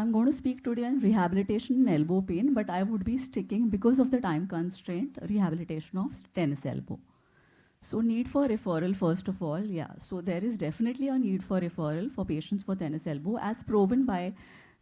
I'm going to speak today on rehabilitation in elbow pain, but I would be sticking, because of the time constraint, rehabilitation of tennis elbow. So need for referral, first of all, yeah. So there is definitely a need for referral for patients for tennis elbow, as proven by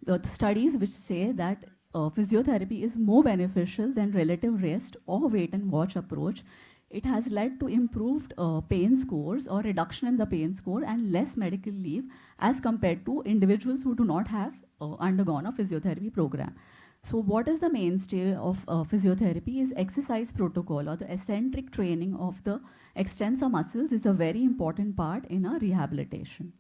the studies which say that physiotherapy is more beneficial than relative rest or wait and watch approach. It has led to improved pain scores or reduction in the pain score and less medical leave as compared to individuals who do not have undergone a physiotherapy program. So what is the mainstay of physiotherapy is exercise protocol, or the eccentric training of the extensor muscles is a very important part in a rehabilitation.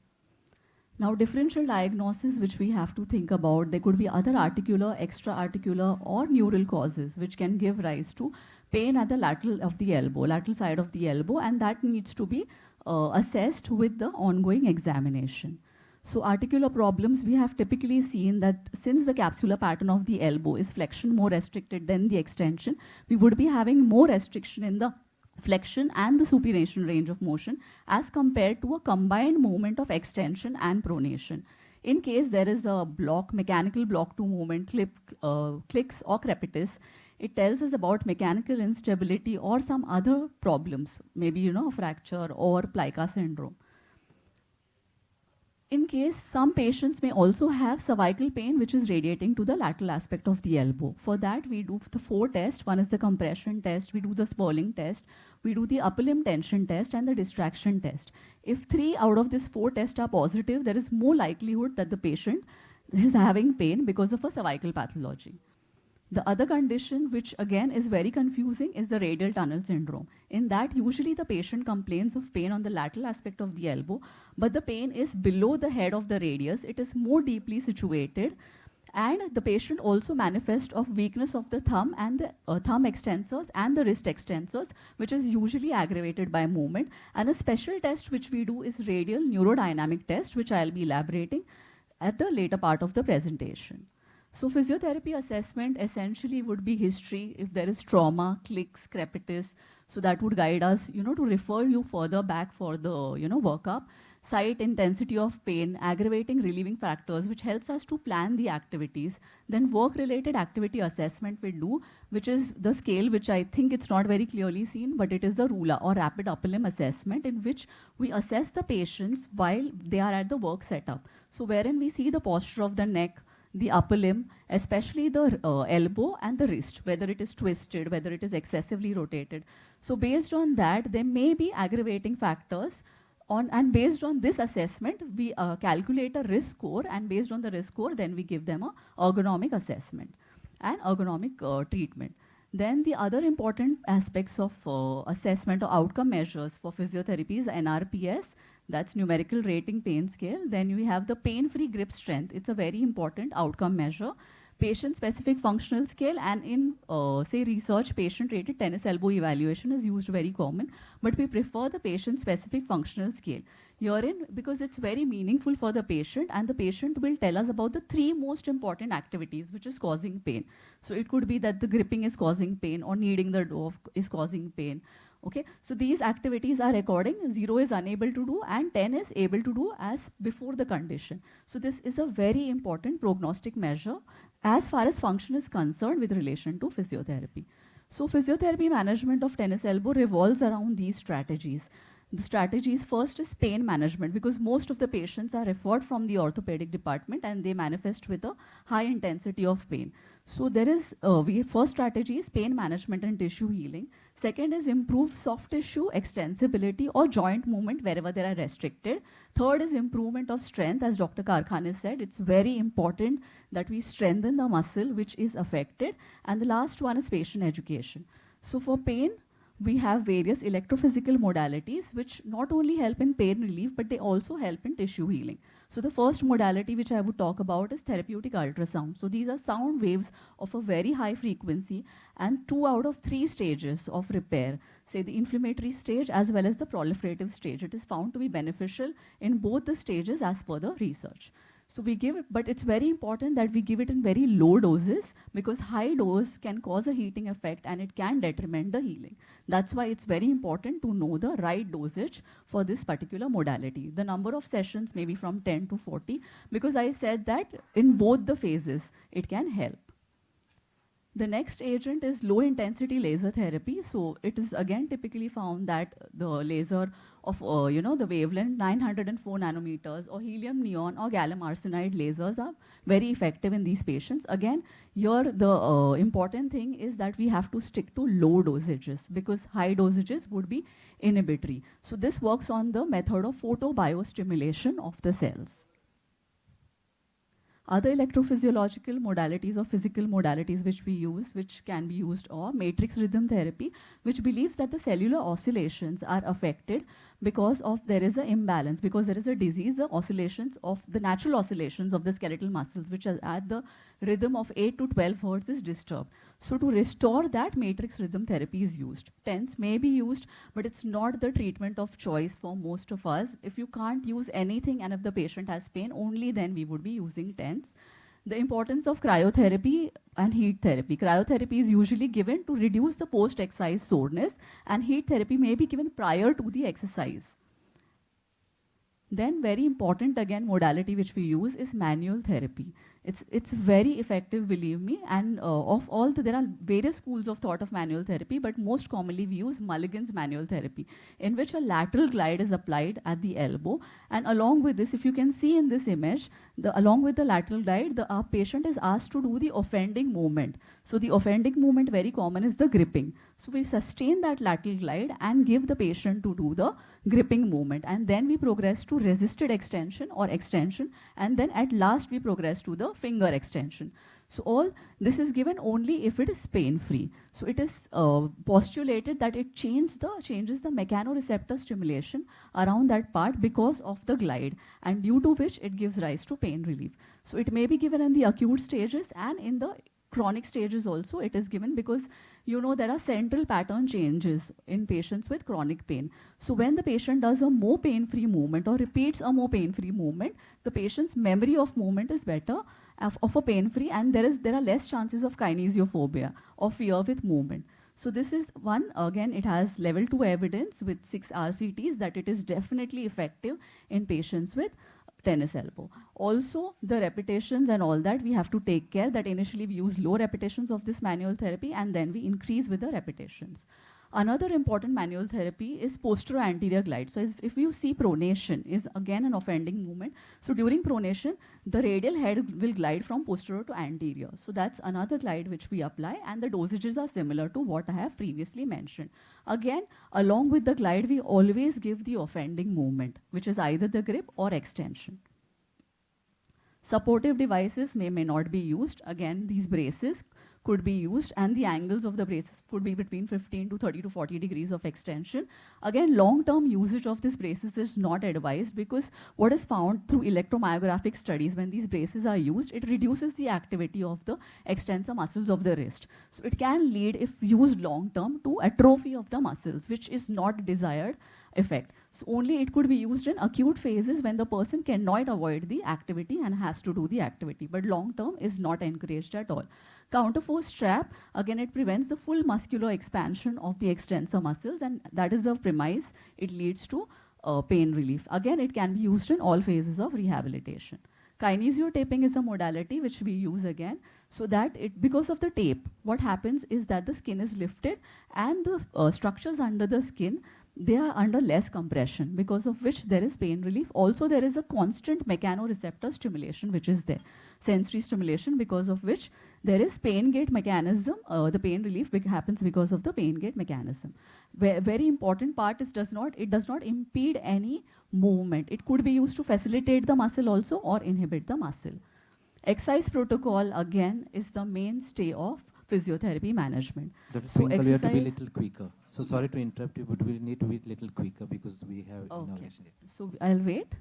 Now, differential diagnosis which we have to think about, there could be other articular, extra-articular or neural causes which can give rise to pain at the lateral of the elbow, lateral side of the elbow, and that needs to be assessed with the ongoing examination. So articular problems, we have typically seen that since the capsular pattern of the elbow is flexion more restricted than the extension, we would be having more restriction in the flexion and the supination range of motion as compared to a combined movement of extension and pronation. In case there is a block, mechanical block to movement, clicks or crepitus, it tells us about mechanical instability or some other problems, maybe a fracture or plica syndrome. In case some patients may also have cervical pain which is radiating to the lateral aspect of the elbow. For that we do the 4 tests. One is the compression test, we do the Sperling test, we do the upper limb tension test and the distraction test. If 3 out of these 4 tests are positive, there is more likelihood that the patient is having pain because of a cervical pathology. The other condition, which again is very confusing, is the radial tunnel syndrome. In that, usually the patient complains of pain on the lateral aspect of the elbow, but the pain is below the head of the radius. It is more deeply situated, and the patient also manifests of weakness of the thumb and the thumb extensors and the wrist extensors, which is usually aggravated by movement. And a special test which we do is radial neurodynamic test, which I'll be elaborating at the later part of the presentation. So physiotherapy assessment essentially would be history. If there is trauma, clicks, crepitus, so that would guide us, to refer you further back for the, workup. Site, intensity of pain, aggravating, relieving factors, which helps us to plan the activities. Then work-related activity assessment we do, which is the scale, which I think it's not very clearly seen, but it is the RULA, or rapid upper limb assessment, in which we assess the patients while they are at the work setup. So wherein we see the posture of the neck, the upper limb, especially the elbow and the wrist, whether it is twisted, whether it is excessively rotated. So based on that, there may be aggravating factors and based on this assessment, we calculate a risk score, and based on the risk score, then we give them a ergonomic assessment and ergonomic treatment. Then the other important aspects of assessment or outcome measures for physiotherapy is NRPS, that's numerical rating pain scale. Then we have the pain-free grip strength. It's a very important outcome measure. Patient-specific functional scale, and in, say, research, patient-rated tennis elbow evaluation is used very common, but we prefer the patient-specific functional scale. Herein, because it's very meaningful for the patient, and the patient will tell us about the 3 most important activities which is causing pain. So it could be that the gripping is causing pain, or kneading the dough is causing pain. Okay, so these activities are recording, 0 is unable to do and 10 is able to do as before the condition. So this is a very important prognostic measure as far as function is concerned with relation to physiotherapy. So physiotherapy management of tennis elbow revolves around these strategies. The strategies first is pain management, because most of the patients are referred from the orthopedic department and they manifest with a high intensity of pain. So there is, first strategy is pain management and tissue healing. Second is improve soft tissue extensibility or joint movement wherever they are restricted. Third is improvement of strength. As Dr. Karkhane said, it's very important that we strengthen the muscle which is affected. And the last one is patient education. So for pain, we have various electrophysical modalities which not only help in pain relief, but they also help in tissue healing. So the first modality which I would talk about is therapeutic ultrasound. So these are sound waves of a very high frequency, and 2 out of 3 stages of repair, say the inflammatory stage as well as the proliferative stage. It is found to be beneficial in both the stages as per the research. So we give it, but it's very important that we give it in very low doses, because high dose can cause a heating effect and it can detriment the healing. That's why it's very important to know the right dosage for this particular modality. The number of sessions may be from 10 to 40, because I said that in both the phases, it can help. The next agent is low intensity laser therapy. So it is again typically found that the laser of, the wavelength 904 nanometers or helium neon or gallium arsenide lasers are very effective in these patients. Again, here the important thing is that we have to stick to low dosages, because high dosages would be inhibitory. So this works on the method of photobiostimulation of the cells. Other electrophysiological modalities or physical modalities which we use, which can be used, or matrix rhythm therapy, which believes that the cellular oscillations are affected because of there is an imbalance, because there is a disease, the oscillations of the natural oscillations of the skeletal muscles, which are at the rhythm of 8 to 12 hertz is disturbed. So to restore that, matrix rhythm therapy is used. TENS may be used, but it's not the treatment of choice for most of us. If you can't use anything and if the patient has pain, only then we would be using TENS. The importance of cryotherapy and heat therapy. Cryotherapy is usually given to reduce the post-exercise soreness, and heat therapy may be given prior to the exercise. Then very important again modality which we use is manual therapy. It's very effective, believe me, and of all there are various schools of thought of manual therapy, but most commonly we use Mulligan's manual therapy, in which a lateral glide is applied at the elbow, and along with this, if you can see in this image, along with the lateral glide, our patient is asked to do the offending movement. So the offending movement, very common, is the gripping. So we sustain that lateral glide and give the patient to do the gripping movement, and then we progress to resisted extension or extension, and then at last we progress to the finger extension. So all this is given only if it is pain-free. So it is postulated that it changes the mechanoreceptor stimulation around that part because of the glide, and due to which it gives rise to pain relief. So it may be given in the acute stages, and in the chronic stages also it is given, because there are central pattern changes in patients with chronic pain. So when the patient does a more pain-free movement or repeats a more pain-free movement, the patient's memory of movement is better of a pain-free, and there are less chances of kinesiophobia or fear with movement. So this is one, again, it has level 2 evidence with 6 RCTs that it is definitely effective in patients with tennis elbow. Also, the repetitions and all that, we have to take care that initially we use low repetitions of this manual therapy, and then we increase with the repetitions. Another important manual therapy is posterior-anterior glide. So if you see pronation is again an offending movement. So during pronation, the radial head will glide from posterior to anterior. So that's another glide which we apply, and the dosages are similar to what I have previously mentioned. Again, along with the glide, we always give the offending movement, which is either the grip or extension. Supportive devices may not be used. Again, these braces could be used, and the angles of the braces could be between 15 to 30 to 40 degrees of extension. Again, long-term usage of these braces is not advised, because what is found through electromyographic studies, when these braces are used, it reduces the activity of the extensor muscles of the wrist. So it can lead, if used long-term, to atrophy of the muscles, which is not desired effect. So only it could be used in acute phases when the person cannot avoid the activity and has to do the activity, but long-term is not encouraged at all. Counterforce strap, again, it prevents the full muscular expansion of the extensor muscles, and that is the premise. It leads to pain relief. Again, it can be used in all phases of rehabilitation. Kinesiotaping is a modality which we use again, so that because of the tape, what happens is that the skin is lifted, and the structures under the skin, they are under less compression, because of which there is pain relief. Also, there is a constant mechanoreceptor stimulation which is there, sensory stimulation, because of which there is pain gate mechanism. The pain relief happens because of the pain gate mechanism. Very important part is it does not impede any movement. It could be used to facilitate the muscle also or inhibit the muscle. Exercise protocol, again, is the mainstay of physiotherapy management. Dr. Twinkle, we have to be a little quicker. So sorry to interrupt you, but we need to be a little quicker because we have innovation. So I'll wait.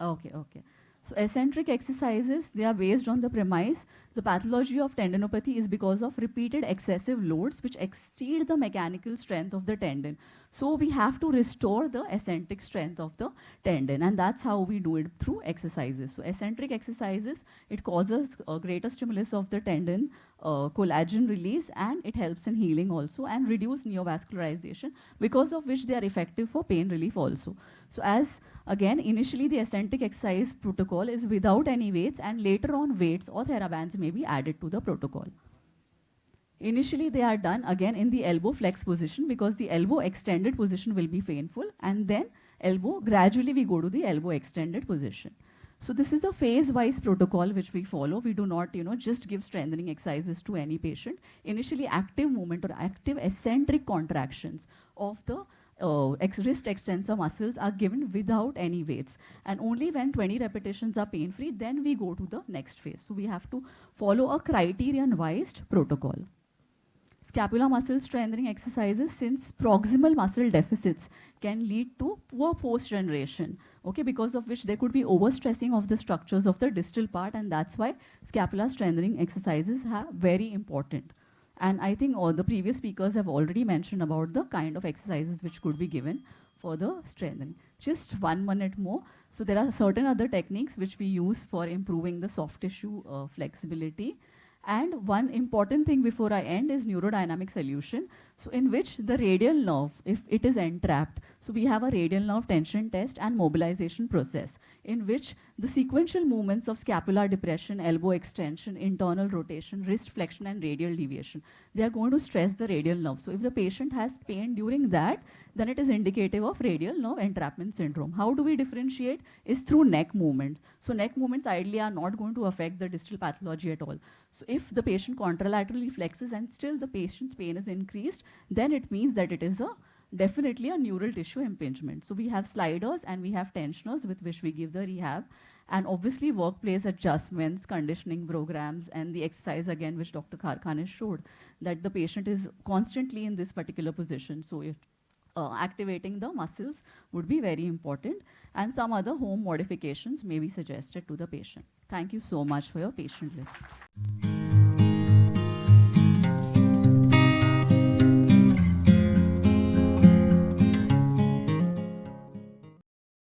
Okay. So eccentric exercises, they are based on the premise the pathology of tendinopathy is because of repeated excessive loads which exceed the mechanical strength of the tendon. So we have to restore the eccentric strength of the tendon, and that's how we do it through exercises. So eccentric exercises, it causes a greater stimulus of the tendon, collagen release, and it helps in healing also and reduce neovascularization, because of which they are effective for pain relief also. So as again, initially the eccentric exercise protocol is without any weights, and later on weights or therabands may be added to the protocol. Initially, they are done again in the elbow flex position, because the elbow extended position will be painful, and then elbow, gradually we go to the elbow extended position. So this is a phase-wise protocol which we follow. We do not, just give strengthening exercises to any patient. Initially, active movement or active eccentric contractions of the wrist extensor muscles are given without any weights. And only when 20 repetitions are pain-free, then we go to the next phase. So we have to follow a criterion-wise protocol. Scapular muscle strengthening exercises, since proximal muscle deficits can lead to poor post generation, okay, because of which there could be overstressing of the structures of the distal part, and that's why scapular strengthening exercises are very important. And I think all the previous speakers have already mentioned about the kind of exercises which could be given for the strengthening. Just 1 minute more. So there are certain other techniques which we use for improving the soft tissue flexibility. And one important thing before I end is neurodynamic solution. So in which the radial nerve, if it is entrapped, so we have a radial nerve tension test and mobilization process, in which the sequential movements of scapular depression, elbow extension, internal rotation, wrist flexion, and radial deviation, they are going to stress the radial nerve. So if the patient has pain during that, then it is indicative of radial nerve entrapment syndrome. How do we differentiate? Is through neck movement. So neck movements ideally are not going to affect the distal pathology at all. So if the patient contralaterally flexes and still the patient's pain is increased, then it means that it is definitely a neural tissue impingement. So we have sliders and we have tensioners with which we give the rehab, and obviously workplace adjustments, conditioning programs, and the exercise again which Dr. Kharkhan has showed, that the patient is constantly in this particular position. So activating the muscles would be very important, and some other home modifications may be suggested to the patient. Thank you so much for your patient list.